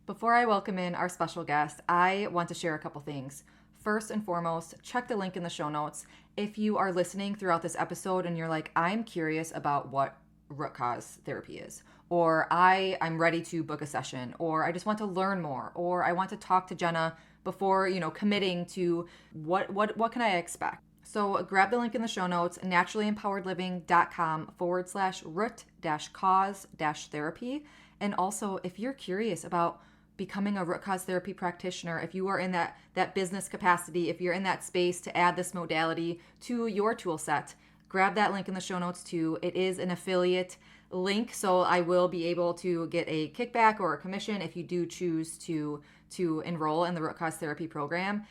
Before I welcome in our special guest, I want to share a couple things. First and foremost, check the link in the show notes. If you are listening throughout this episode and you're like, I'm curious about what root cause therapy is, or I'm ready to book a session, or I just want to learn more, or I want to talk to Jenna before, committing to what can I expect? So grab the link in the show notes, naturallyempoweredliving.com/root-cause-therapy. And also, if you're curious about becoming a root cause therapy practitioner, if you are in that business capacity, if you're in that space to add this modality to your tool set, grab that link in the show notes too. It is an affiliate link, so I will be able to get a kickback or a commission if you do choose to enroll in the root cause therapy program.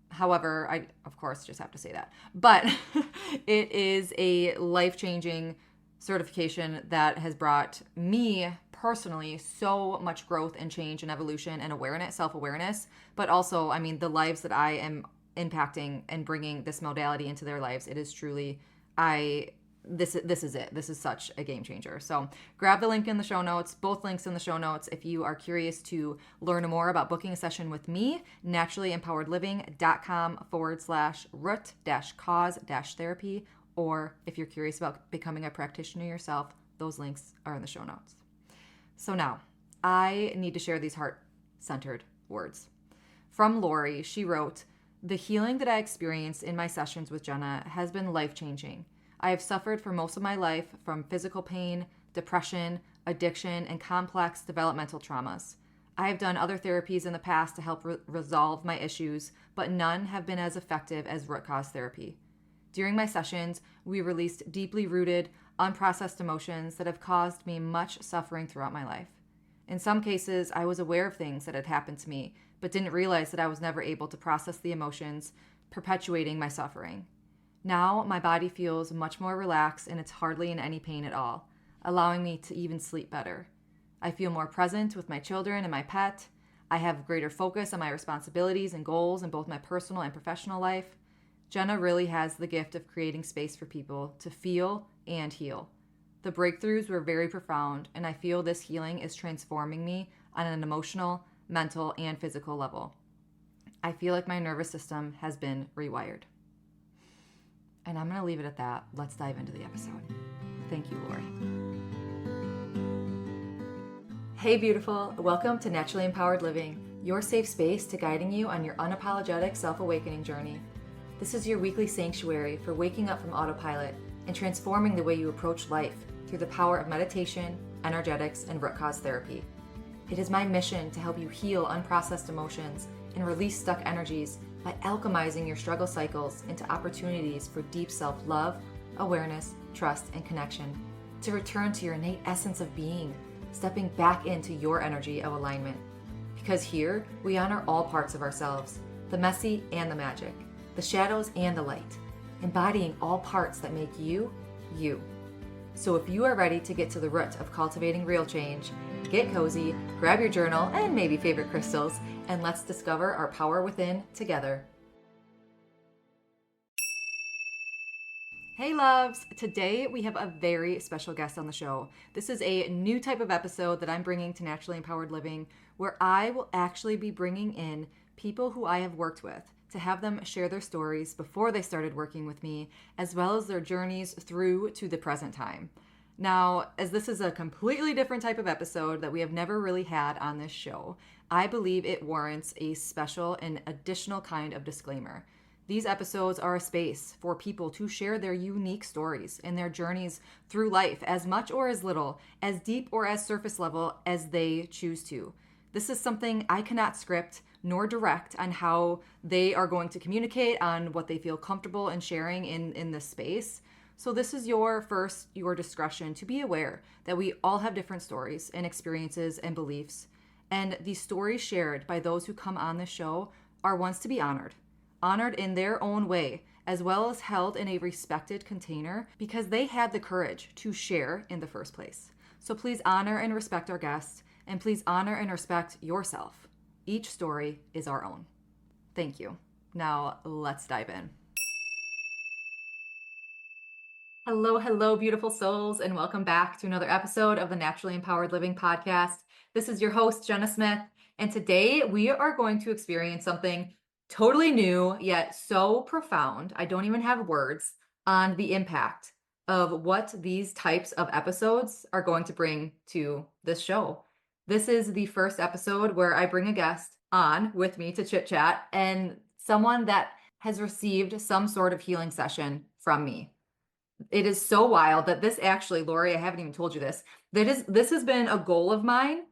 However, I, of course, just have to say that. But it is a life-changing certification that has brought me personally so much growth and change and evolution and awareness, self-awareness, but also, the lives that I am impacting and bringing this modality into their lives. It is truly, this is it. This is such a game changer. So grab the link in the show notes, both links in the show notes. If you are curious to learn more about booking a session with me, naturallyempoweredliving.com/root-cause-therapy. Or if you're curious about becoming a practitioner yourself, those links are in the show notes. So now, I need to share these heart-centered words. From Lori, she wrote, "The healing that I experienced in my sessions with Jenna has been life-changing. I have suffered for most of my life from physical pain, depression, addiction, and complex developmental traumas. I have done other therapies in the past to help resolve my issues, but none have been as effective as root cause therapy. During my sessions, we released deeply rooted, unprocessed emotions that have caused me much suffering throughout my life. In some cases, I was aware of things that had happened to me, but didn't realize that I was never able to process the emotions, perpetuating my suffering. Now, my body feels much more relaxed and it's hardly in any pain at all, allowing me to even sleep better. I feel more present with my children and my pet. I have greater focus on my responsibilities and goals in both my personal and professional life. Jenna really has the gift of creating space for people to feel and heal. The breakthroughs were very profound, and I feel this healing is transforming me on an emotional, mental, and physical level. I feel like my nervous system has been rewired." And I'm going to leave it at that. Let's dive into the episode. Thank you, Lori. Hey, beautiful. Welcome to Naturally Empowered Living, your safe space to guiding you on your unapologetic self-awakening journey. This is your weekly sanctuary for waking up from autopilot and transforming the way you approach life through the power of meditation, energetics, and root cause therapy. It is my mission to help you heal unprocessed emotions and release stuck energies by alchemizing your struggle cycles into opportunities for deep self-love, awareness, trust, and connection, to return to your innate essence of being, stepping back into your energy of alignment. Because here, we honor all parts of ourselves, the messy and the magic, the shadows and the light, embodying all parts that make you, you. So if you are ready to get to the root of cultivating real change, get cozy, grab your journal and maybe favorite crystals, and let's discover our power within together. Hey loves! Today we have a very special guest on the show. This is a new type of episode that I'm bringing to Naturally Empowered Living, where I will actually be bringing in people who I have worked with to have them share their stories before they started working with me, as well as their journeys through to the present time. Now, as this is a completely different type of episode that we have never really had on this show, I believe it warrants a special and additional kind of disclaimer. These episodes are a space for people to share their unique stories and their journeys through life, as much or as little, as deep or as surface level as they choose to. This is something I cannot script nor direct on how they are going to communicate, on what they feel comfortable in sharing in this space. So this is your discretion to be aware that we all have different stories and experiences and beliefs. And these stories shared by those who come on this show are ones to be honored in their own way, as well as held in a respected container because they had the courage to share in the first place. So please honor and respect our guests, and please honor and respect yourself. Each story is our own. Thank you. Now let's dive in. Hello, beautiful souls, and welcome back to another episode of the Naturally Empowered Living podcast. This is your host, Jenna Smith, And today we are going to experience something totally new, yet so profound. I don't even have words on the impact of what these types of episodes are going to bring to this show. This is the first episode where I bring a guest on with me to chit chat and someone that has received some sort of healing session from me. It is so wild that this actually, Lori, I haven't even told you this. This has been a goal of mine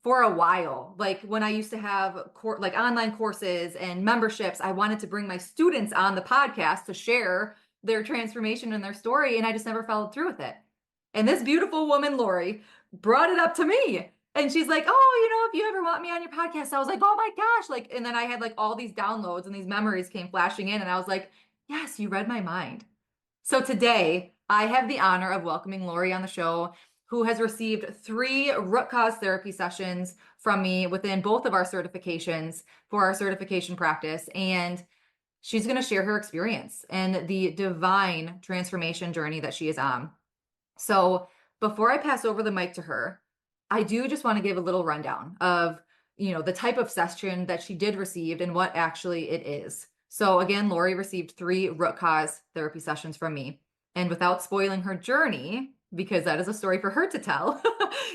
for a while. Like when I used to have like online courses and memberships, I wanted to bring my students on the podcast to share their transformation and their story, and I just never followed through with it. And this beautiful woman, Lori, brought it up to me. And she's like, "Oh, if you ever want me on your podcast." I was like, "Oh my gosh." Like, and then I had like all these downloads and these memories came flashing in, and I was like, "Yes, you read my mind." So today, I have the honor of welcoming Lori on the show, who has received 3 root cause therapy sessions from me within both of our certifications for our certification practice. And she's going to share her experience and the divine transformation journey that she is on. So before I pass over the mic to her, I do just want to give a little rundown of, the type of session that she did receive and what actually it is. So again, Lori received 3 root cause therapy sessions from me. And without spoiling her journey, because that is a story for her to tell,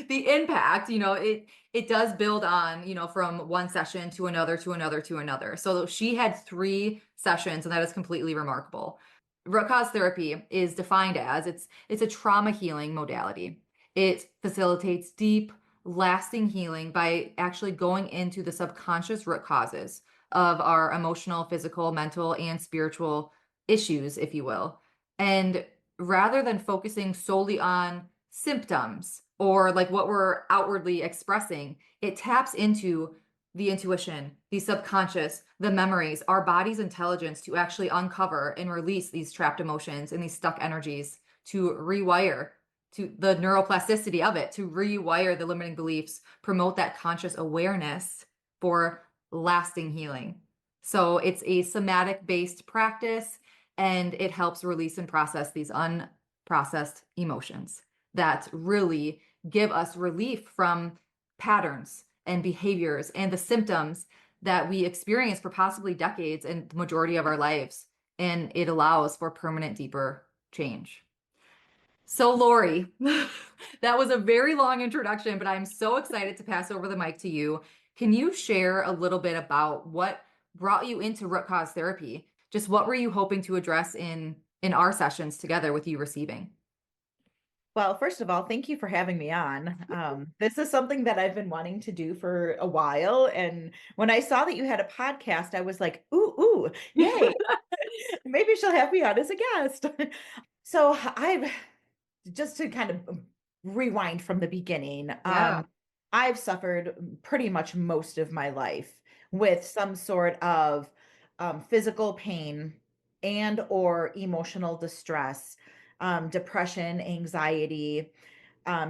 the impact, it does build on, from one session to another, to another, to another. So she had 3 sessions, and that is completely remarkable. Root cause therapy is defined as it's a trauma healing modality. It facilitates deep, lasting healing by actually going into the subconscious root causes of our emotional, physical, mental, and spiritual issues, if you will. And rather than focusing solely on symptoms or like what we're outwardly expressing, it taps into the intuition, the subconscious, the memories, our body's intelligence to actually uncover and release these trapped emotions and these stuck energies, to rewire to the neuroplasticity of it, to rewire the limiting beliefs, promote that conscious awareness for lasting healing. So it's a somatic based practice, and it helps release and process these unprocessed emotions that really give us relief from patterns and behaviors and the symptoms that we experience for possibly decades and the majority of our lives. And it allows for permanent, deeper change. So, Lori, that was a very long introduction, but I'm so excited to pass over the mic to you. Can you share a little bit about what brought you into root cause therapy? Just what were you hoping to address in our sessions together with you receiving? Well, first of all, thank you for having me on. This is something that I've been wanting to do for a while. And when I saw that you had a podcast, I was like, ooh, yay. Maybe she'll have me on as a guest. So I've just to kind of rewind from the beginning. Yeah. I've suffered pretty much most of my life with some sort of physical pain and or emotional distress, depression, anxiety,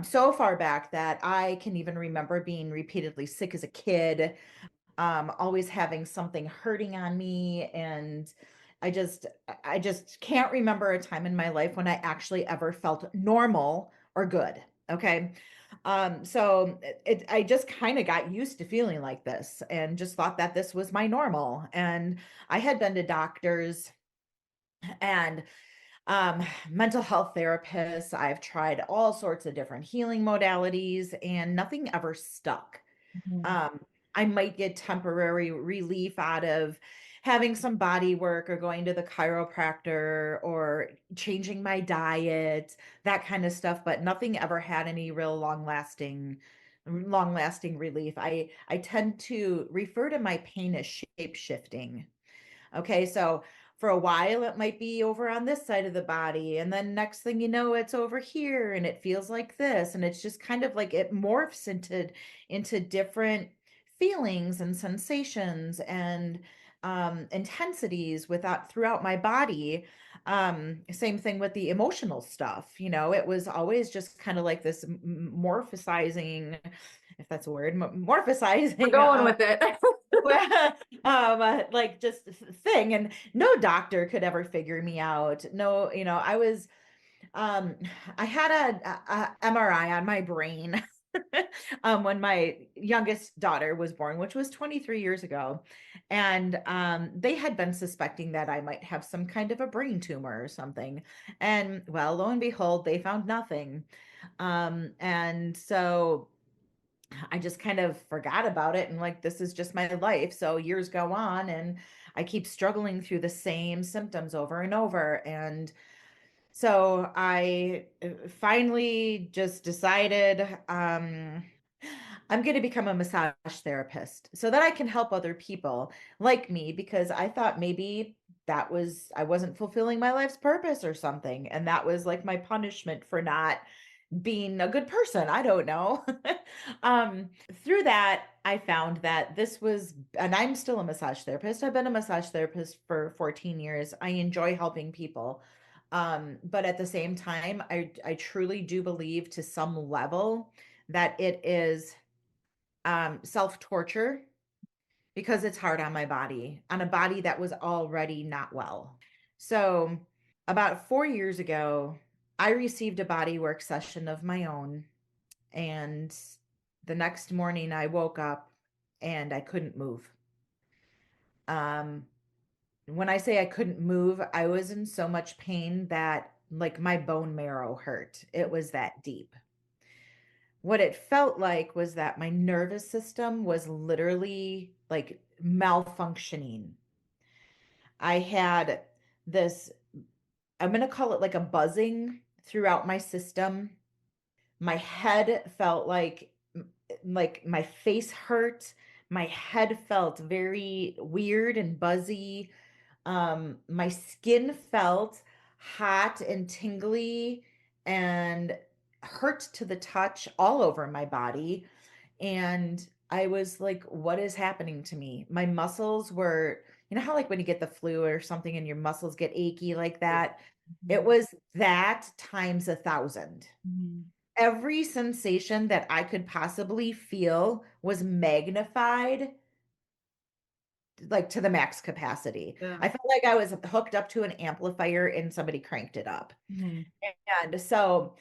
so far back that I can even remember being repeatedly sick as a kid, always having something hurting on me. And I just can't remember a time in my life when I actually ever felt normal or good. Okay. So I just kind of got used to feeling like this and just thought that this was my normal. And I had been to doctors and mental health therapists. I've tried all sorts of different healing modalities and nothing ever stuck. Mhm. Um, I might get temporary relief out of having some body work or going to the chiropractor or changing my diet, that kind of stuff, but nothing ever had any real long lasting relief. I tend to refer to my pain as shape shifting. Okay, so for a while it might be over on this side of the body, and then next thing you know, it's over here and it feels like this. And it's just kind of like it morphs into different feelings and sensations and intensities without throughout my body. Same thing with the emotional stuff. It was always just kind of like this morphosizing, if that's a word, We're morphosizing going with it. like just thing. And no doctor could ever figure me out. No, I was um I had a MRI on my brain when my youngest daughter was born, which was 23 years ago. And they had been suspecting that I might have some kind of a brain tumor or something. And well, lo and behold, they found nothing. And so I just kind of forgot about it and like, this is just my life. So years go on and I keep struggling through the same symptoms over and over. And so I finally just decided I'm going to become a massage therapist so that I can help other people like me because I thought maybe I wasn't fulfilling my life's purpose or something. And that was like my punishment for not being a good person. I don't know. Through that, I found that and I'm still a massage therapist. I've been a massage therapist for 14 years. I enjoy helping people. But at the same time, I truly do believe to some level that it is self-torture because it's hard on my body, on a body that was already not well. So, about 4 years ago, I received a body work session of my own. And the next morning, I woke up and I couldn't move. Um, when I say I couldn't move, I was in so much pain that like my bone marrow hurt. It was that deep. What it felt like was that my nervous system was literally like malfunctioning. I had this, I'm going to call it like a buzzing throughout my system. My head felt like my face hurt. My head felt very weird and buzzy. My skin felt hot and tingly and hurt to the touch all over my body. And I was like, what is happening to me? My muscles were, you know how like when you get the flu or something and your muscles get achy like Yeah. that? It Mhm. was that times 1,000. Mhm. Every sensation that I could possibly feel was magnified like to the max capacity. Yeah. I felt like I was hooked up to an amplifier and somebody cranked it up. Mhm. And so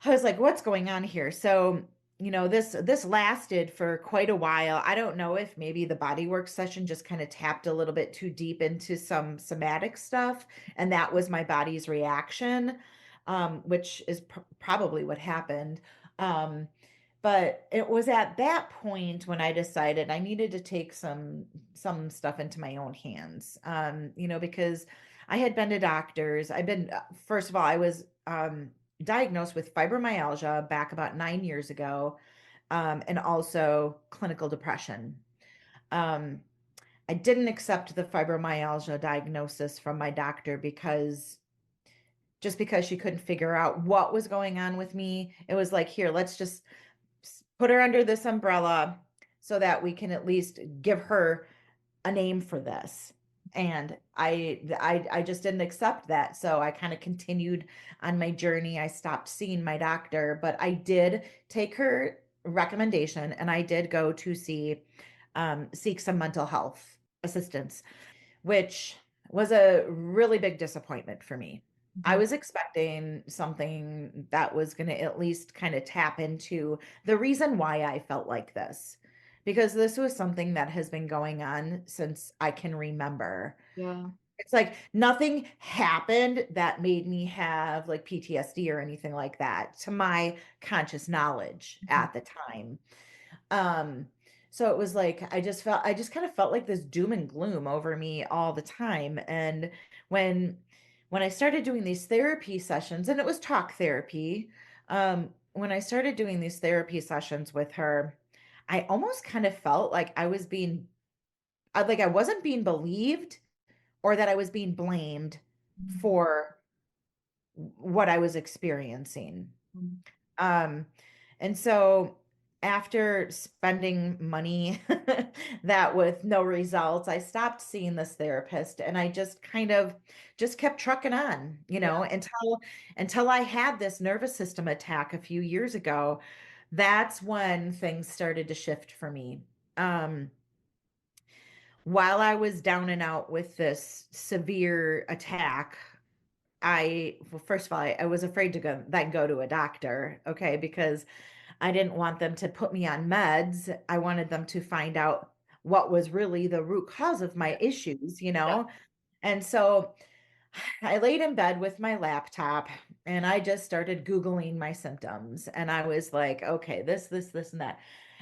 I was like, what's going on here? So, this lasted for quite a while. I don't know if maybe the bodywork session just kind of tapped a little bit too deep into some somatic stuff, and that was my body's reaction, which is probably what happened. Um, but it was at that point when I decided I needed to take some stuff into my own hands. Because I had been to doctors. First of all, I was diagnosed with fibromyalgia back about 9 years ago, and also clinical depression. Um, I didn't accept the fibromyalgia diagnosis from my doctor because she couldn't figure out what was going on with me. It was like, here, let's just put her under this umbrella so that we can at least give her a name for this. And I just didn't accept that. So I kind of continued on my journey. I stopped seeing my doctor, but I did take her recommendation and I did go to seek some mental health assistance, which was a really big disappointment for me. I Mhm. was expecting something that was going to at least kind of tap into the reason why I felt like this, because this was something that has been going on since I can remember. Yeah. It's like nothing happened that made me have like PTSD or anything like that to my conscious knowledge Mhm. at the time. Um, so it was like I just kind of felt like this doom and gloom over me all the time. And when when I started doing these therapy sessions, and it was talk therapy, when I started doing these therapy sessions with her, I almost kind of felt like like I wasn't being believed or that I was being blamed Mhm. for what I was experiencing. Mhm. Um, and so after spending money that with no results, I stopped seeing this therapist and I just kind of just kept trucking on, Yeah. until I had this nervous system attack a few years ago. That's when things started to shift for me. Um, while I was down and out with this severe attack, well, first of all, I was afraid to go to a doctor, okay, because I didn't want them to put me on meds. I wanted them to find out what was really the root cause of my Yeah. issues, Yeah. And so I laid in bed with my laptop and I just started Googling my symptoms. And I was like, okay, this, and that.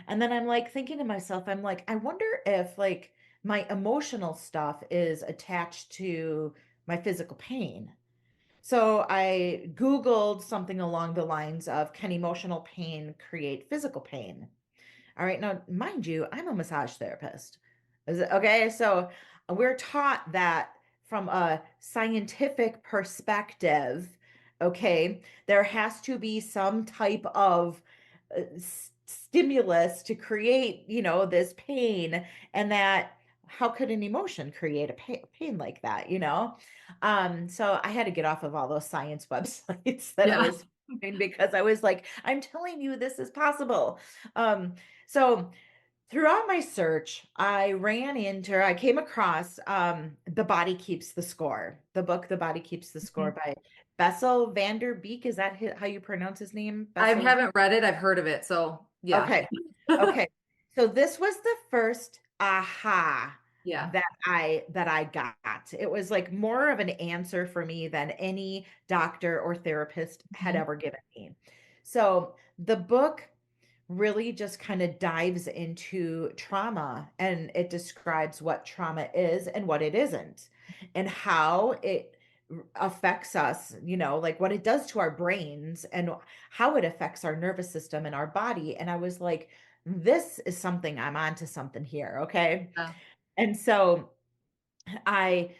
And then I'm like thinking to myself, I'm like, I wonder if like my emotional stuff is attached to my physical pain. So I Googled something along the lines of, can emotional pain create physical pain? All right. Now, mind you, I'm a massage therapist. Okay? So we're taught that from a scientific perspective, okay, there has to be some type of stimulus to create, this pain, and that how could an emotion create a pain like that? So I had to get off of all those science websites that I Yeah. was following because I was like, I'm telling you, this is possible. So throughout my search, I came across The Body Keeps the Score, the book The Body Keeps the Score Mhm. by Bessel van der Beek. Is that how you pronounce his name? I Bessel. haven't read it. I've heard of it. So yeah. Okay. Okay. So this was the first aha Yeah. that I got. It was like more of an answer for me than any doctor or therapist had Mhm. ever given me. So the book really just kind of dives into trauma, and it describes what trauma is and what it isn't, and how it affects us, like what it does to our brains and how it affects our nervous system and our body. And I was like, this is something, I'm onto something here. Okay. Yeah. And so I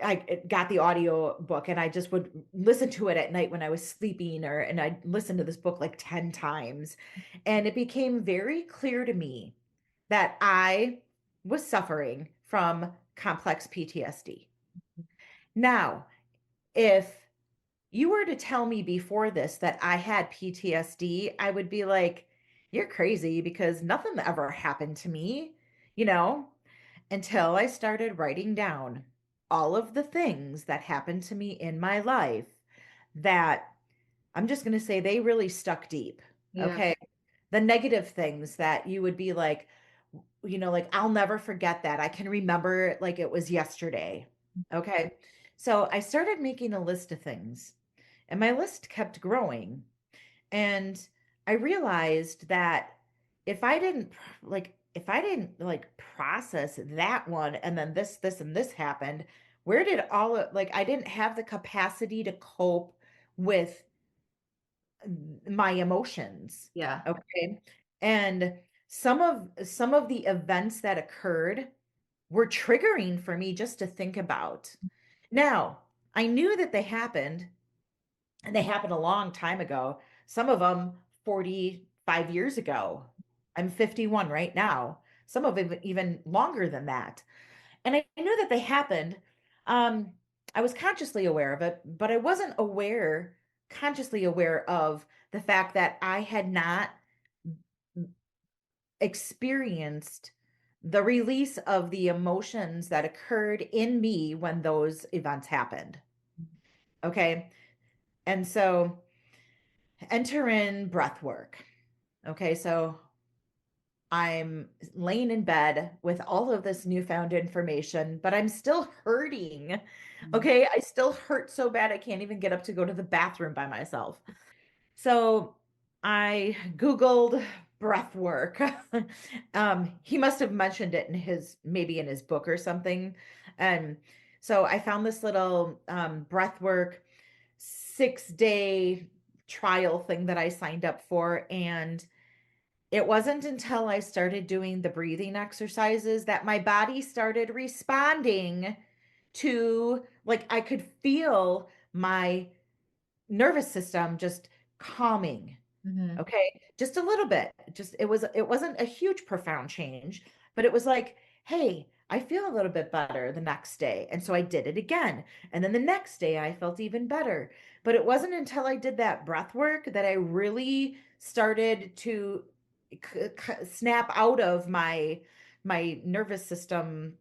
I got the audio book and I just would listen to it at night when I was sleeping, and I'd listen to this book like 10 times. And it became very clear to me that I was suffering from complex PTSD. Now, if you were to tell me before this that I had PTSD, I would be like, you're crazy because nothing ever happened to me, you know? Until I started writing down all of the things that happened to me in my life that I'm just going to say they really stuck deep. Yeah. Okay. The negative things that you would be like, like, I'll never forget that. I can remember it like it was yesterday. Okay. So I started making a list of things, and my list kept growing. And I realized that if I didn't like process that one, and then this, and this happened, where did I didn't have the capacity to cope with my emotions. Yeah. Okay. And some of the events that occurred were triggering for me just to think about. Now, I knew that they happened, and they happened a long time ago. Some of them 45 years ago. I'm 51 right now. Some of them even longer than that. And I knew that they happened. Um, I was consciously aware of it, but I wasn't consciously aware of the fact that I had not experienced the release of the emotions that occurred in me when those events happened. Okay. And so enter in breath work. Okay, so I'm laying in bed with all of this newfound information, but I'm still hurting. Mhm. Okay, I still hurt so bad I can't even get up to go to the bathroom by myself. So I Googled breath work. He must have mentioned it in maybe in his book or something. And so I found this little breath work 6-day trial thing that I signed up for. And it wasn't until I started doing the breathing exercises that my body started responding to, like, I could feel my nervous system just calming. Mhm. Okay, just a little bit. It wasn't a huge profound change, but it was like, hey, I feel a little bit better the next day. And so I did it again. And then the next day I felt even better. But it wasn't until I did that breath work that I really started to snap out of my nervous system.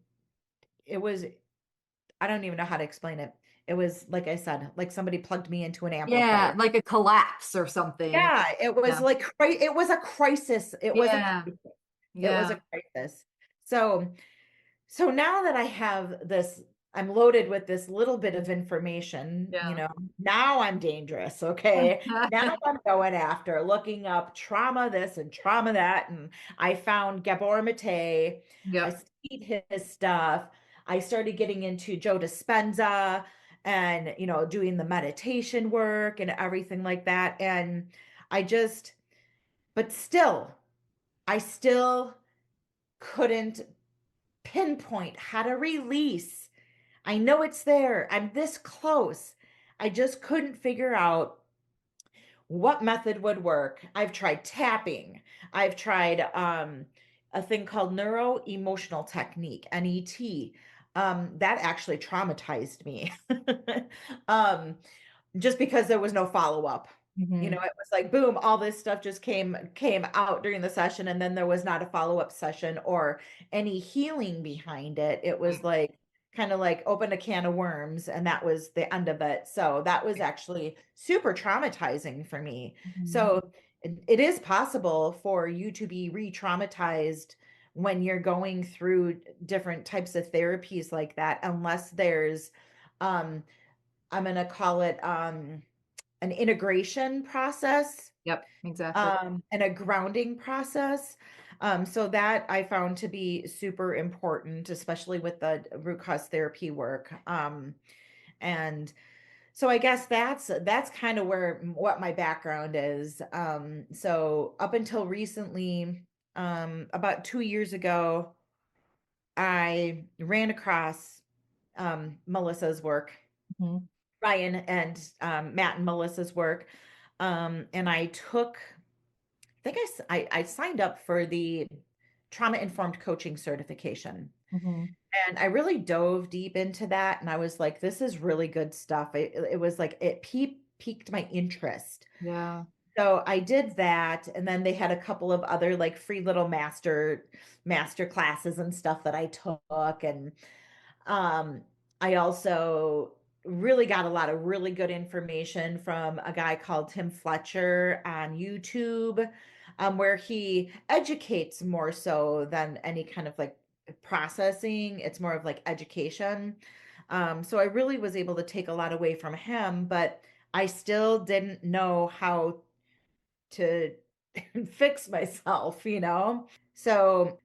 It was, I don't even know how to explain it. It was, like I said, like somebody plugged me into an Yeah, amplifier. like a collapse or something. Yeah, it was Yeah. like it was a crisis. It was a Yeah. crisis. It was a Yeah. crisis. So so now that I have this, I'm loaded with this little bit of information, Yeah. now I'm dangerous. Okay. Now I'm going after looking up trauma this and trauma that. And I found Gabor Mate. I Yep. studied his stuff. I started getting into Joe Dispenza and, doing the meditation work and everything like that. And I just, but still, I still couldn't pinpoint how to release. I know it's there. I'm this close. I just couldn't figure out what method would work. I've tried tapping. I've tried a thing called neuro emotional technique, NET. That actually traumatized me. um, just because there was no follow-up. Hmm. It was like boom, all this stuff just came out during the session, and then there was not a follow-up session or any healing behind it. It was Right. like kind of like open a can of worms, and that was the end of it. So that was actually super traumatizing for me. Mhm. So it is possible for you to be re-traumatized when you're going through different types of therapies like that, unless there's um I'm going to call it an integration process, Yep, exactly. and a grounding process. So that I found to be super important, especially with the root cause therapy work. And so I guess that's kind of where what my background is. So up until recently, about 2 years ago, I ran across Melissa's work, Mhm. Ryan and Matt and Melissa's work. And I signed up for the trauma informed coaching certification. Mhm. And I really dove deep into that. And I was like, this is really good stuff. It was like, it piqued my interest. Yeah. So I did that. And then they had a couple of other like free little master classes and stuff that I took. And um, I also really got a lot of really good information from a guy called Tim Fletcher on YouTube, where he educates more so than any kind of like processing. It's more of like education. So I really was able to take a lot away from him, but I still didn't know how to fix myself. So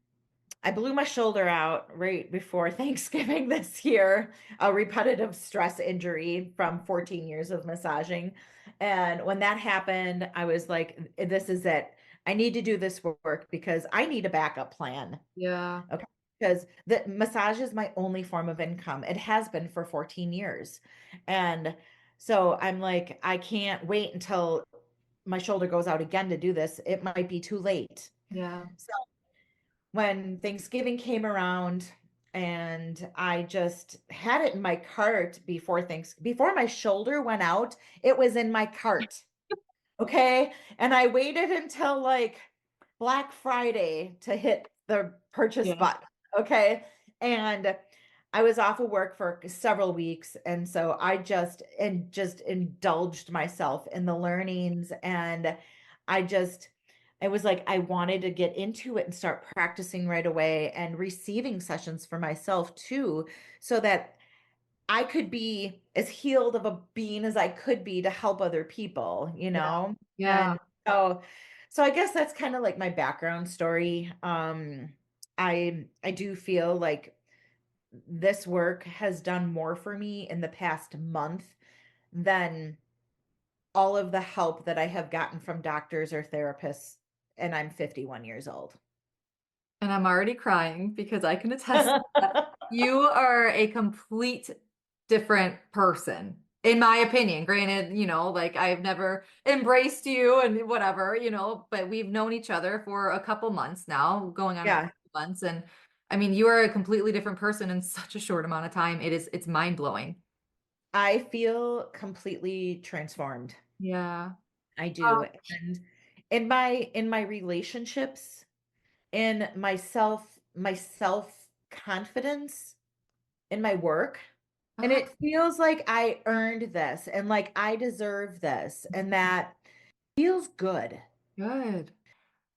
I blew my shoulder out right before Thanksgiving this year, a repetitive stress injury from 14 years of massaging. And when that happened, I was like, this is it. I need to do this work because I need a backup plan. Yeah. Okay. Because the massage is my only form of income. It has been for 14 years. And so I'm like, I can't wait until my shoulder goes out again to do this. It might be too late. Yeah. So when Thanksgiving came around and I just had it in my cart before my shoulder went out, it was in my cart. Okay. And I waited until like Black Friday to hit the purchase Yeah. button. Okay. And I was off of work for several weeks. And so I just indulged myself in the learnings. And I just, it was like I wanted to get into it and start practicing right away and receiving sessions for myself too, so that I could be as healed of a being as I could be to help other people, you Yeah. know? Yeah. And so I guess that's kind of like my background story. I do feel like this work has done more for me in the past month than all of the help that I have gotten from doctors or therapists, and I'm 51 years old. And I'm already crying because I can attest that you are a complete different person, in my opinion. Granted, like I've never embraced you and whatever, but we've known each other for a couple months now, going on a Yeah, couple months. And I mean, you are a completely different person in such a short amount of time. It's mind blowing. I feel completely transformed. Yeah. I do. And in my relationships, in my self confidence, in my work. And Uh-huh. it feels like I earned this and like I deserve this and that feels good. Good.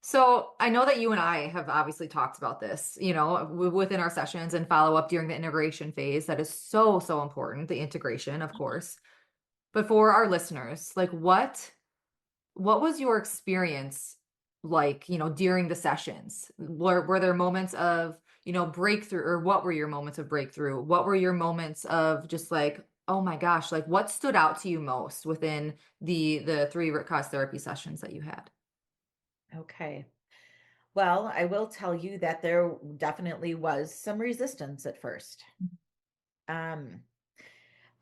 So I know that you and I have obviously talked about this, within our sessions and follow up during the integration phase. That is so, so important, the integration, of course. But for our listeners, like what was your experience like, during the sessions? Were there moments of, breakthrough, or what were your moments of breakthrough? What were your moments of just like, oh my gosh, like what stood out to you most within the three root cause therapy sessions that you had? Okay. Well, I will tell you that there definitely was some resistance at first. Um,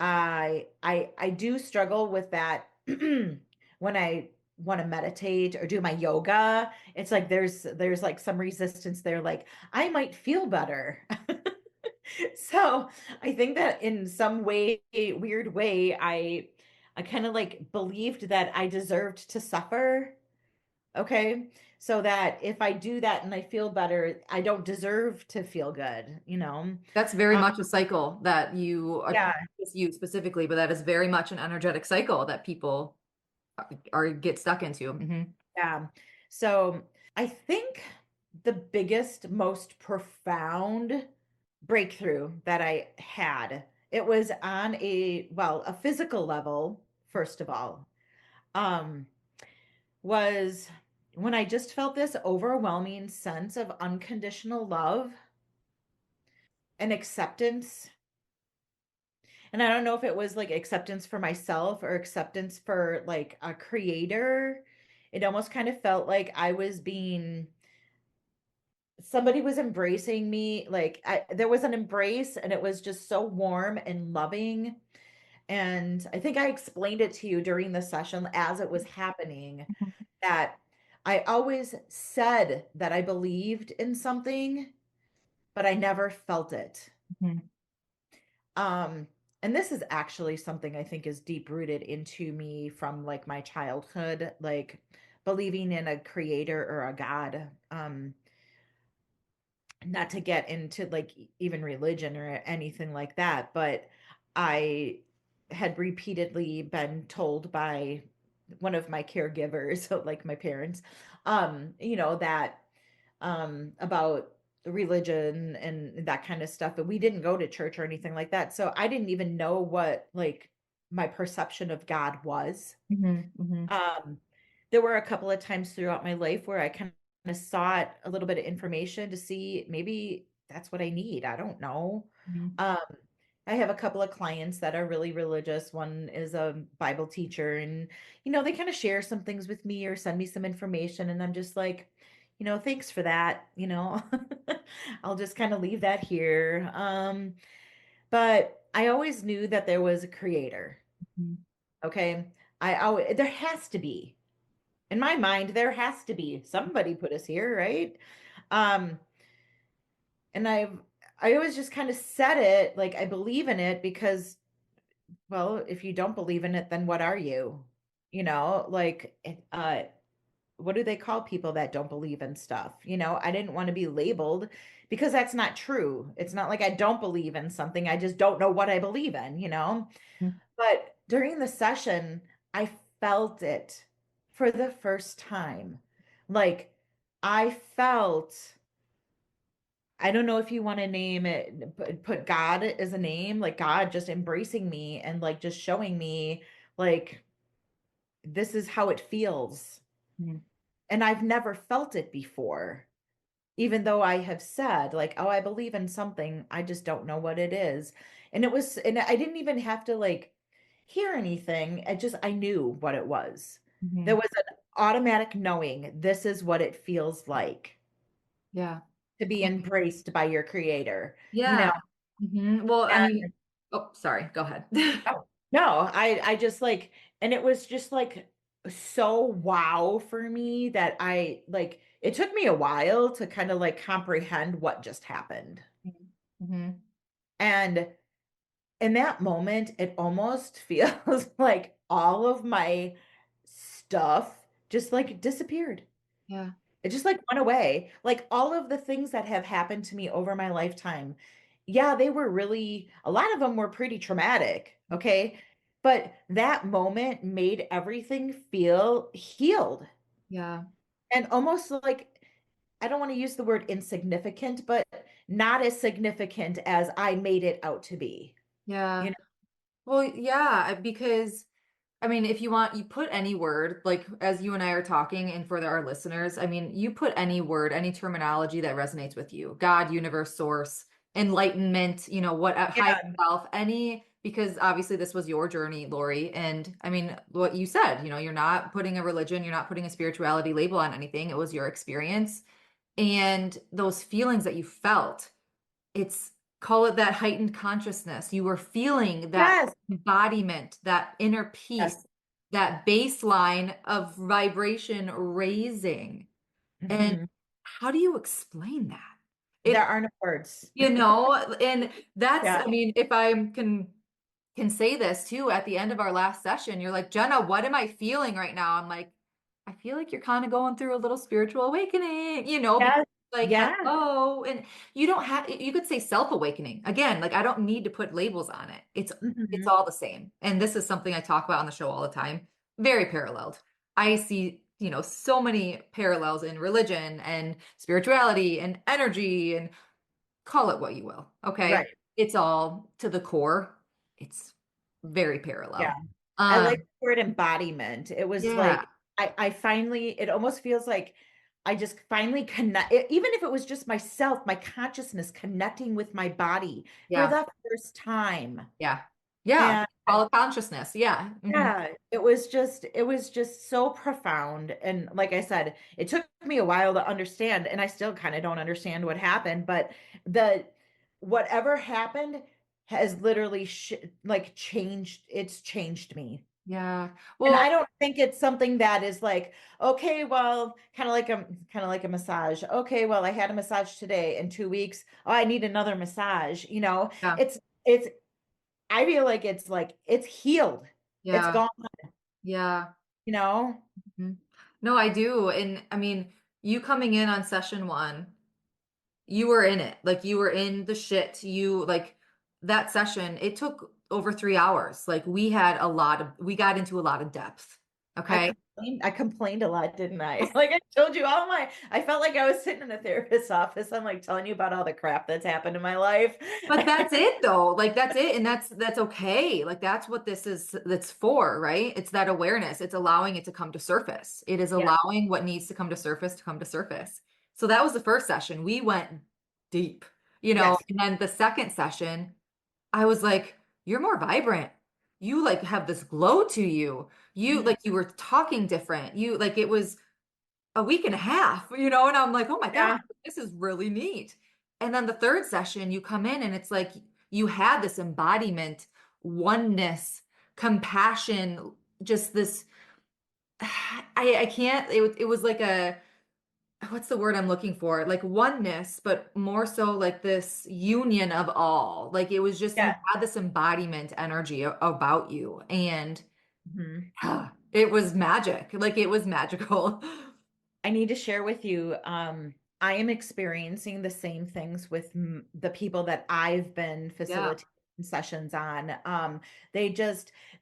I do struggle with that when I want to meditate or do my yoga. It's like there's like some resistance there, like I might feel better. So I think that in some way, weird way, I kind of like believed that I deserved to suffer. Okay. So that if I do that and I feel better, I don't deserve to feel good, you know? That's very Um, much a cycle that yeah, not just you specifically, but that is very much an energetic cycle that people are get stuck into. yeah. So I think the biggest, most profound breakthrough that I had, it was on a physical level, first of all, um, was when I just felt this overwhelming sense of unconditional love and acceptance. And I don't know if it was like acceptance for myself or acceptance for like a creator. It almost kind of felt like I was being somebody was embracing me. Like there was an embrace and it was just so warm and loving. And I think I explained it to you during the session as it was happening Mhm. that I always said that I believed in something, but I never felt it. Mhm. Um, and this is actually something I think is deep rooted into me from like my childhood, like believing in a creator or a God. Not to get into like even religion or anything like that, but I had repeatedly been told by one of my caregivers, so like my parents, that about religion and that kind of stuff. But we didn't go to church or anything like that. So I didn't even know what like my perception of God was. Mhm. Mhm. Um, there were a couple of times throughout my life where I kind of sought a little bit of information to see maybe that's what I need. I don't know. Mhm. Um, I have a couple of clients that are really religious. One is a Bible teacher, and they kind of share some things with me or send me some information, and I'm just like, thanks for that. I'll just kind of leave that here. But I always knew that there was a creator. Mhm. Okay. I always there has to be. In my mind, there has to be. Somebody put us here, right? Um, and I always just kind of said it like I believe in it because, well, if you don't believe in it, then what are you? Like what do they call people that don't believe in stuff? I didn't want to be labeled because that's not true. It's not like I don't believe in something. I just don't know what I believe in. Mhm. But during the session, I felt it for the first time. Like I felt, I don't know if you want to name it, put God as a name, like God just embracing me and like just showing me like this is how it feels. Mhm. And I've never felt it before. Even though I have said like, "Oh, I believe in something, I just don't know what it is." And I didn't even have to like hear anything. I knew what it was. There Mhm. was an automatic knowing this is what it feels like Yeah. to be embraced by your creator, you know. Yeah. Well, I And mean, oh, sorry. Go ahead. oh, no, I just like and it was just like so wow for me that I like it took me a while to kind of like comprehend what just happened. Mhm. Mhm. And in that moment, it almost feels like all of my stuff just like disappeared. Yeah. It just like went away. Like all of the things that have happened to me over my lifetime, yeah, they were really, a lot of them were pretty traumatic. Okay. But that moment made everything feel healed Yeah. and almost like, I don't want to use the word insignificant, but not as significant as I made it out to be. Yeah. You know? Well, yeah, because I mean, if you want, you put any word, like as you and I are talking, and for our listeners, I mean, you put any word, any terminology that resonates with you, God, universe, source, enlightenment, what higher Yeah. self, any, because obviously this was your journey, Lori. And I mean, what you said, you're not putting a religion, you're not putting a spirituality label on anything. It was your experience. And those feelings that you felt, it's call it that heightened consciousness. You were feeling that Yes. embodiment, that inner peace, Yes. that baseline of vibration raising. And Hmm. how do you explain that? There It, are no words. and that's, Yeah. I mean, if I can say this too at the end of our last session. You're like, Jenna, what am I feeling right now? I'm like, I feel like you're kind of going through a little spiritual awakening, because Yes. like, Yeah. hello. And you don't have, you could say self-awakening. Again, like I don't need to put labels on it. It's Hmm. all the same. And this is something I talk about on the show all the time. Very paralleled. I see, so many parallels in religion and spirituality and energy and call it what you will. Okay. Right. It's all to the core. It's very Yeah. parallel. I like Um, the word embodiment. It was yeah, like I finally, it almost feels like I just finally connect, even if it was just myself, my consciousness connecting with my body for yeah, the first time. yeah, yeah. And Call it consciousness. Yeah. yeah, it was just so profound. And like I said, it took me a while to understand, and I still kind of don't understand what happened, but the whatever happened has literally like changed, it's changed me. Yeah. And Well, I don't think it's something that is like, okay, well, kind of like a massage. Okay, well, I had a massage today in 2 weeks. Oh, I need another massage. yeah, It's I feel like it's healed. It's yeah, gone, yeah. you know? Mhm. No, I do. And I mean, you coming in on session one, you were in it. Like you were in the shit. You like that session, it took over 3 hours. Like we got into a lot of depth. Okay. I complained a lot, didn't I? Like I told you I felt like I was sitting in a therapist's office. I'm like telling you about all the crap that's happened in my life. But that's it though. Like that's it. And that's okay. Like that's what that's for, right? It's that awareness. It's allowing it to come to surface. It is Yeah. allowing what needs to come to surface. So that was the first session. We went deep, Yes. and then the second session, I was like, you're more vibrant. You like have this glow to you. You Mhm. like you were talking different. You like it was a week and a half, and I'm like, oh my God, Yeah. this is really neat. And then the third session, you come in and it's like you had this embodiment, oneness, compassion, just this. I can't, it was like what's the word I'm looking for? Like oneness, but more so like this union of all. Like it was just, you Yeah. had this embodiment energy about you. And Mhm. it was magic. Like it was magical. I need to share with you. I am experiencing the same things with the people that I've been Yeah. facilitating sessions on.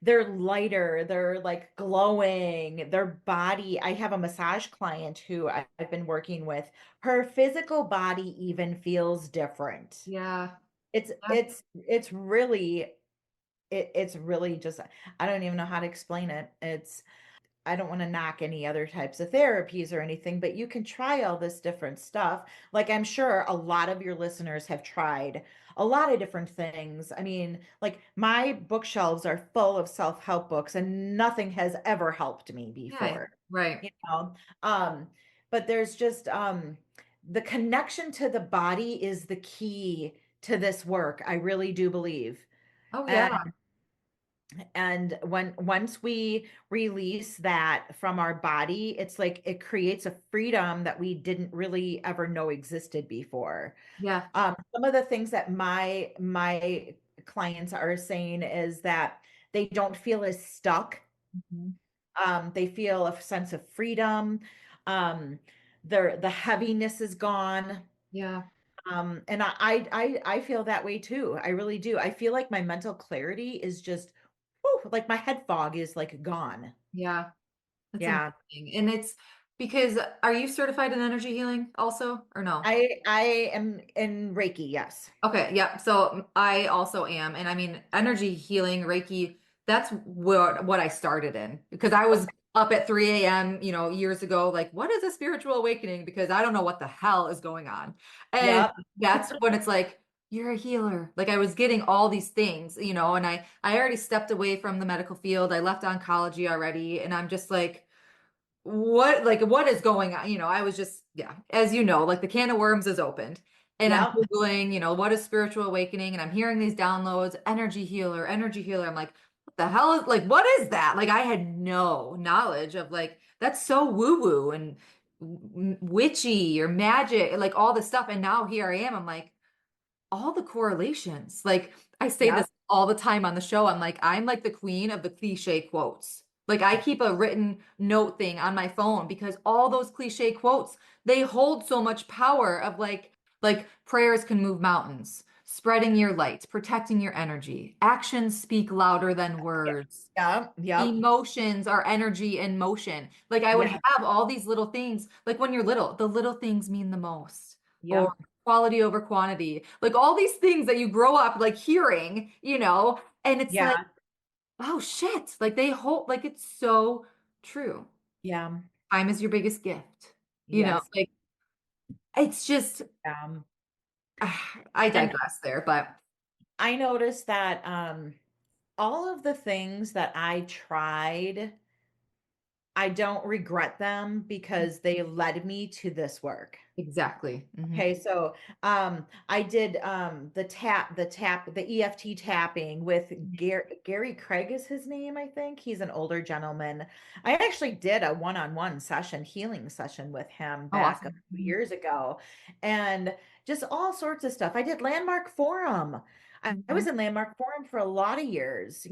They're lighter, they're like glowing, their body. I have a massage client who I've been working with. Her physical body even feels different. Yeah. It's Yeah. it's it's really it's really just, I don't even know how to explain it. I don't want to knock any other types of therapies or anything, but you can try all this different stuff. Like I'm sure a lot of your listeners have tried a lot of different things. I mean, like my bookshelves are full of self-help books and nothing has ever helped me Yeah. before, Right. you know. Um, but there's just the connection to the body is the key to this work. I really do believe. Oh yeah. And once we release that from our body, it's like it creates a freedom that we didn't really ever know existed before. Yeah. Some of the things that my clients are saying is that they don't feel as stuck. Mhm. They feel a sense of freedom. Um, the heaviness is gone. Yeah. And I feel that way too. I really do. I feel like my mental clarity is just, whew, like my head fog is like gone. Yeah, that's Yeah. amazing. And it's because are you certified in energy healing also or no? I am in Reiki, yes. Okay, yeah. So I also am. And I mean, energy healing, Reiki, that's what I started in because I was Okay. up at 3 a.m., years ago, like, what is a spiritual awakening? Because I don't know what the hell is going on. And Yep. that's when it's like, you're a healer. Like I was getting all these things, and I already stepped away from the medical field. I left oncology already, and I'm just what is going on? I was just, yeah, as you know, like the can of worms is opened and I'm Yep. Googling, what is spiritual awakening? And I'm hearing these downloads, energy healer, energy healer. I'm like, what the hell is like, what is that? Like I had no knowledge of like, that's so woo-woo and witchy or magic, like all this stuff. And now here I am. I'm like, all the correlations. Like I say Yep. this all the time on the show. I'm like the queen of the cliche quotes. Like I keep a written note thing on my phone because all those cliche quotes, they hold so much power of like prayers can move mountains, spreading your light, protecting your energy. Actions speak louder than words. Yep. Yep. Emotions are energy in motion. Like I would Yeah. have all these little things, like when you're little, the little things mean the most, or Yep. quality over quantity, like all these things that you grow up like hearing, and it's like, Yeah. oh shit, like they hold, like it's so true. Yeah. Time is your biggest gift, Yes. like it's just, Um, I and digress there, but I noticed that all of the things that I tried, I don't regret them because they led me to this work. exactly. Okay, so I did the EFT tapping with Gary Craig is his name, I think. He's an older gentleman. I actually did a one-on-one session, healing session with him Oh, back a awesome. few Mhm. years ago, and just all sorts of stuff. I did Landmark Forum. I Mhm. was in Landmark Forum for a lot of years,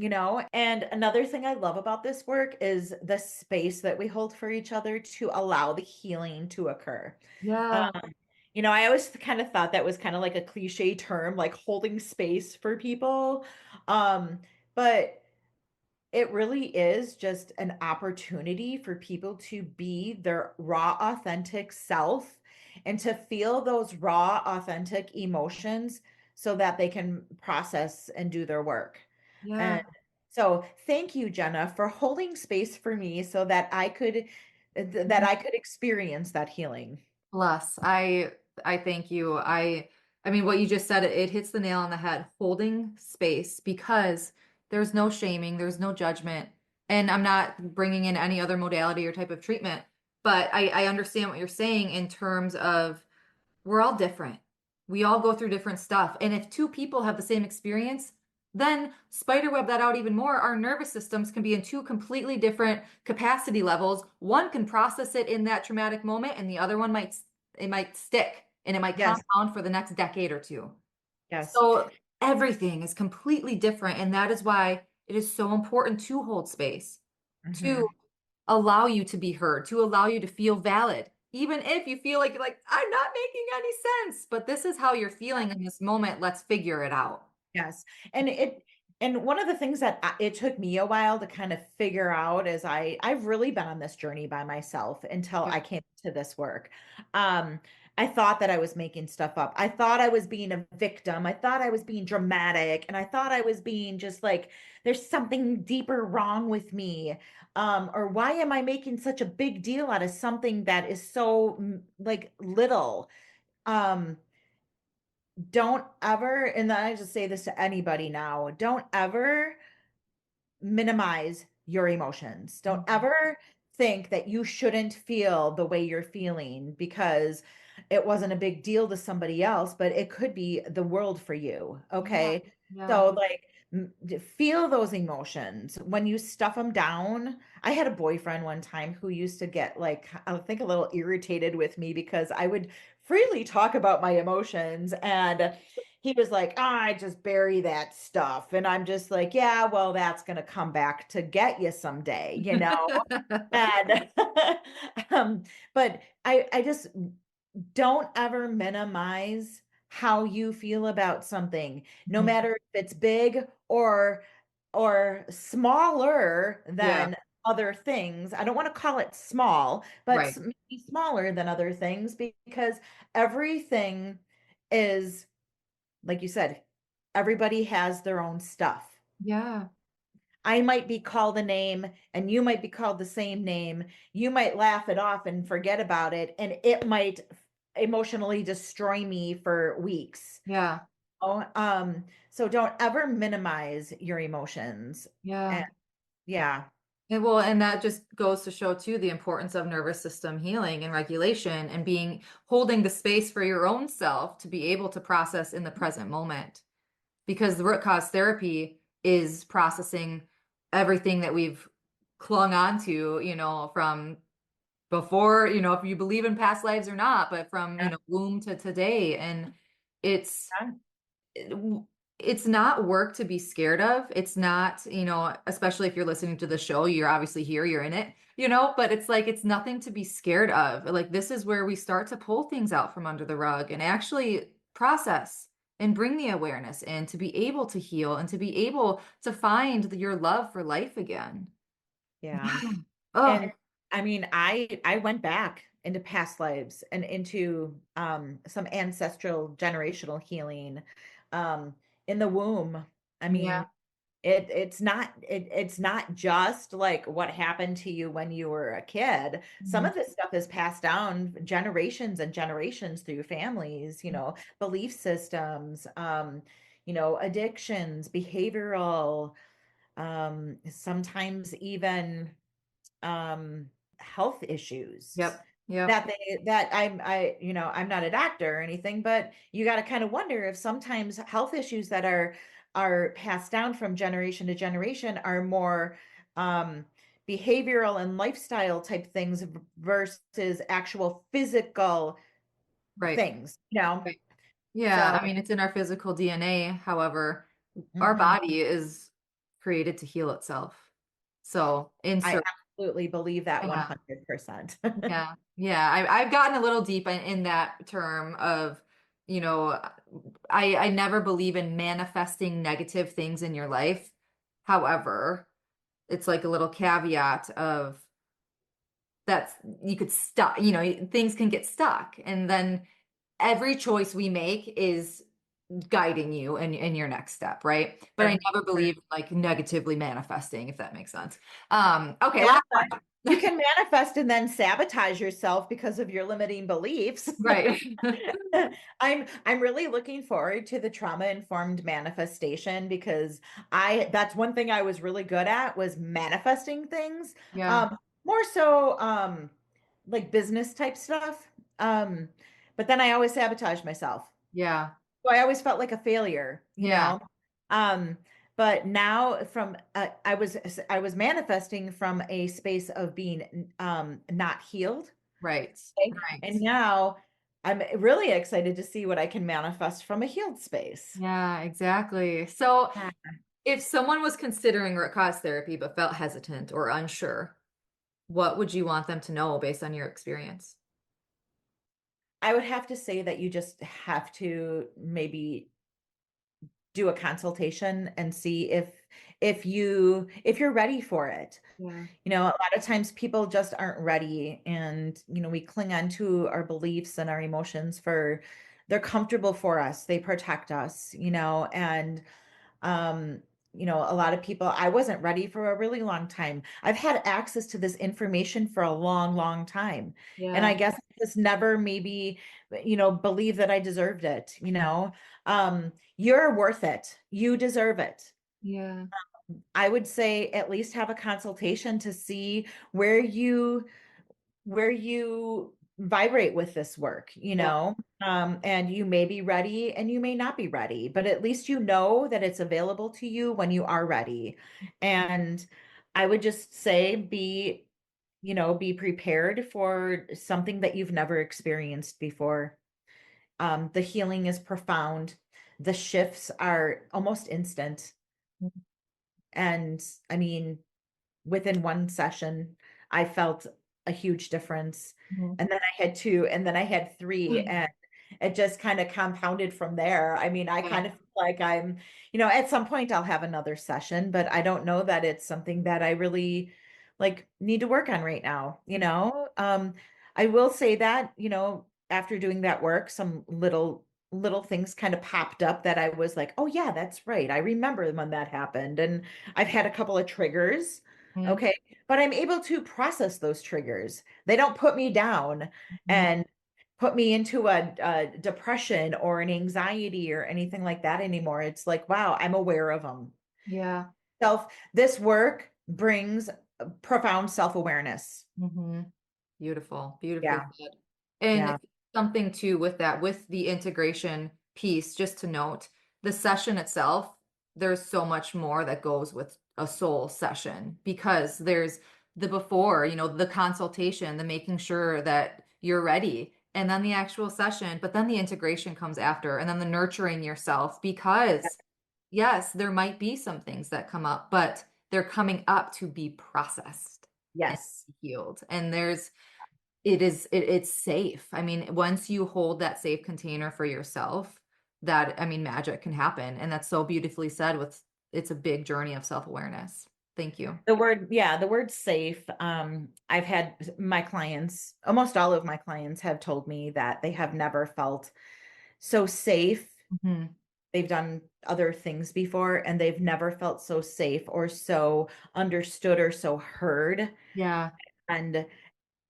And another thing I love about this work is the space that we hold for each other to allow the healing to occur. Yeah. I always kind of thought that was kind of like a cliche term, like holding space for people. Um, but it really is just an opportunity for people to be their raw, authentic self and to feel those raw, authentic emotions so that they can process and do their work. And Yeah. so thank you, Jenna, for holding space for me so that I could experience that healing. Bless. I thank you. I mean what you just said, it hits the nail on the head. Holding space because there's no shaming, there's no judgment. And I'm not bringing in any other modality or type of treatment, but I understand what you're saying in terms of we're all different. We all go through different stuff. And if two people have the same experience, then spiderweb that out even more. Our nervous systems can be in two completely different capacity levels. One can process it in that traumatic moment, and the other one might stick and it might Yes, compound for the next decade or two. yes. So everything is completely different. And that is why it is so important to hold space, to Hmm. allow you to be heard, to allow you to feel valid, even if you feel like I'm not making any sense, but this is how you're feeling in this moment. Let's figure it out. Yes. And one of the things that it took me a while to kind of figure out is I've really been on this journey by myself until Yeah. I came to this work. Um, I thought that I was making stuff up. I thought I was being a victim. I thought I was being dramatic, and I thought I was being just like there's something deeper wrong with me. Or why am I making such a big deal out of something that is so like little? Um, don't ever, and I just say this to anybody now, don't ever minimize your emotions. Don't Mhm. ever think that you shouldn't feel the way you're feeling because it wasn't a big deal to somebody else, but it could be the world for you. Yeah. Okay. Yeah. So, like, feel those emotions when you stuff them down. I had a boyfriend one time who used to get, like, I think a little irritated with me because I would freely talk about my emotions. And he was like, I just bury that stuff. And I'm just like, yeah, well, that's going to come back to get you someday. And, um, but I just don't ever minimize how you feel about something, no Mhm. matter if it's big or smaller Yeah. than other things. I don't want to call it small, but Right. maybe smaller than other things because everything is, like you said, everybody has their own stuff. Yeah. I might be called a name and you might be called the same name. You might laugh it off and forget about it, and it might emotionally destroy me for weeks. Yeah. Oh, so don't ever minimize your emotions. And Yeah. yeah, And well, and that just goes to show too the importance of nervous system healing and regulation and being holding the space for your own self to be able to process in the present moment. Because the root cause therapy is processing everything that we've clung on to, from before, if you believe in past lives or not, but from, yeah, womb to today. And it's yeah, it's not work to be scared of. It's not, especially if you're listening to the show, you're obviously here, you're in it, but it's like it's nothing to be scared of. Like this is where we start to pull things out from under the rug and actually process and bring the awareness in to be able to heal and to be able to find your love for life again. yeah. Oh, And I mean, I went back into past lives and into some ancestral generational healing um in the womb. I yeah. mean, it's not just like what happened to you when you were a kid. Some Mhm. of this stuff is passed down generations and generations through families, belief systems, addictions, behavioral, sometimes even health issues Yep. Yep. that I'm not a doctor or anything, but you got to kind of wonder if sometimes health issues that are passed down from generation to generation are more um behavioral and lifestyle type things versus actual physical Right. things. Right. Yeah, So I mean, it's in our physical DNA. However, our mhm, body is created to heal itself. So I insert, absolutely believe that yeah, 100%. yeah. I've gotten a little deep in that term of, you know, I never believe in manifesting negative things in your life. However, it's like a little caveat of that's you could stop, things can get stuck. And then every choice we make is guiding you in your next step, right? But I Sure, never sure. believe like negatively manifesting, if that makes sense. Okay, Yeah, last but you one. can manifest and then sabotage yourself because of your limiting beliefs. Right. I'm really looking forward to the trauma informed manifestation because I that's one thing I was really good at was manifesting things. Yeah. More so like business type stuff. Um but then I always sabotage myself. Yeah. So I always felt like a failure, you Yeah. know. Um, but now from I was manifesting from a space of being not healed. Right. Okay? Right. And now I'm really excited to see what I can manifest from a healed space. Yeah, exactly. So Yeah. if someone was considering root cause therapy but felt hesitant or unsure, what would you want them to know based on your experience? I would have to say that you just have to maybe do a consultation and see if you're ready for it. Yeah. A lot of times people just aren't ready, and we cling on to our beliefs and our emotions for they're comfortable for us. They protect us, and um a lot of people, I wasn't ready for a really long time. I've had access to this information for a long, long time. And I Yeah. guess I just never maybe, believe that I deserved it. You're worth it. You deserve it. Yeah. I would say at least have a consultation to see where you vibrate with this work, Yep. and you may be ready and you may not be ready, but at least you know that it's available to you when you are ready. And I would just say be prepared for something that you've never experienced before. The healing is profound. The shifts are almost instant. And I mean, within one session, I felt a huge difference. Mhm. And then I had two, and then I had three. And it just kind of compounded from there. I mean, I Yeah. kind of feel like I'm, at some point I'll have another session, but I don't know that it's something that I really like need to work on right now. I will say that, after doing that work, some little things kind of popped up that I was like, "Oh yeah, that's right. I remember when that happened." And I've had a couple of triggers, Mhm. okay, but I'm able to process those triggers. They don't put me down Mhm. and put me into a depression or an anxiety or anything like that anymore. It's like, wow, I'm aware of them. Yeah. This work brings profound self-awareness. Hmm. Beautiful, beautifully Yeah, said. And yeah. something too with that, with the integration piece, just to note, the session itself, there's so much more that goes with a soul session because there's the before, the consultation, the making sure that you're ready, and then the actual session, but then the integration comes after, and then the nurturing yourself because yes, there might be some things that come up, but they're coming up to be processed and Yes. healed. And it's safe. I mean, once you hold that safe container for yourself, magic can happen. And that's so beautifully said with it's a big journey of self-awareness. Thank you. The word safe. I've had my clients, almost all of my clients have told me that they have never felt so safe. Mhm. They've done other things before and they've never felt so safe or so understood or so heard. Yeah. And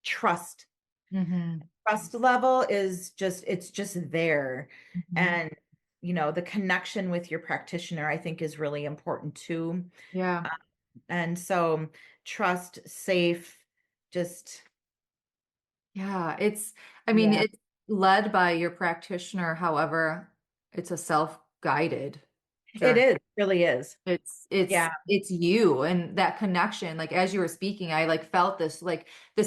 trust Mhm. trust level is just it's just there. Mhm. And the connection with your practitioner I think is really important too. Yeah. And so trust, safe, just Yeah. yeah. It's led by your practitioner. However, it's a self-guided It journey. is, really is. It's it's Yeah. it's you and that connection. Like as you were speaking, I like felt this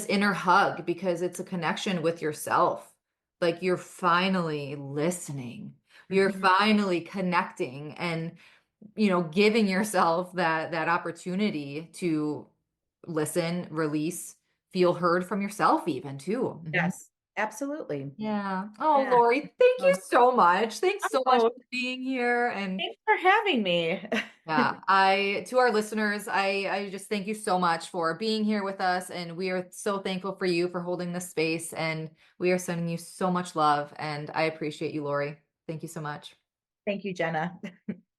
inner hug because it's a connection with yourself. Like you're finally listening. You're Mhm. finally connecting and giving yourself that opportunity to listen, release, feel heard from yourself even too. Mhm. Yes, absolutely. Yeah. Oh, Yeah. Lori, thank you Um, so much. Thanks so much oh, for being here and thanks for having me. yeah, to our listeners, I just thank you so much for being here with us, and we are so thankful for you for holding this space, and we are sending you so much love, and I appreciate you, Lori. Thank you so much. Thank you, Jenna.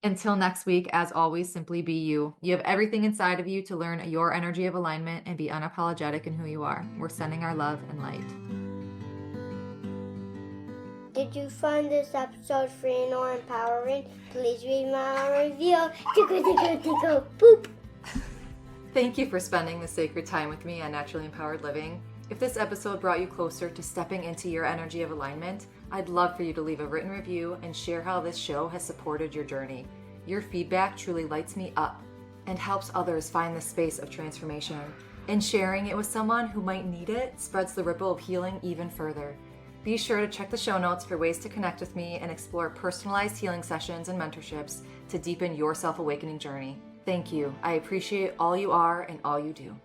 Until next week, as always, simply be you. You have everything inside of you to learn your energy of alignment and be unapologetic in who you are. We're sending our love and light. Did you find this episode freeing or empowering? Please read my review. Tickle, tickle, tickle, boop. Thank you for spending this sacred time with me on Naturally Empowered Living. If this episode brought you closer to stepping into your energy of alignment, I'd love for you to leave a written review and share how this show has supported your journey. Your feedback truly lights me up and helps others find the space of transformation. And sharing it with someone who might need it spreads the ripple of healing even further. Be sure to check the show notes for ways to connect with me and explore personalized healing sessions and mentorships to deepen your self-awakening journey. Thank you. I appreciate all you are and all you do.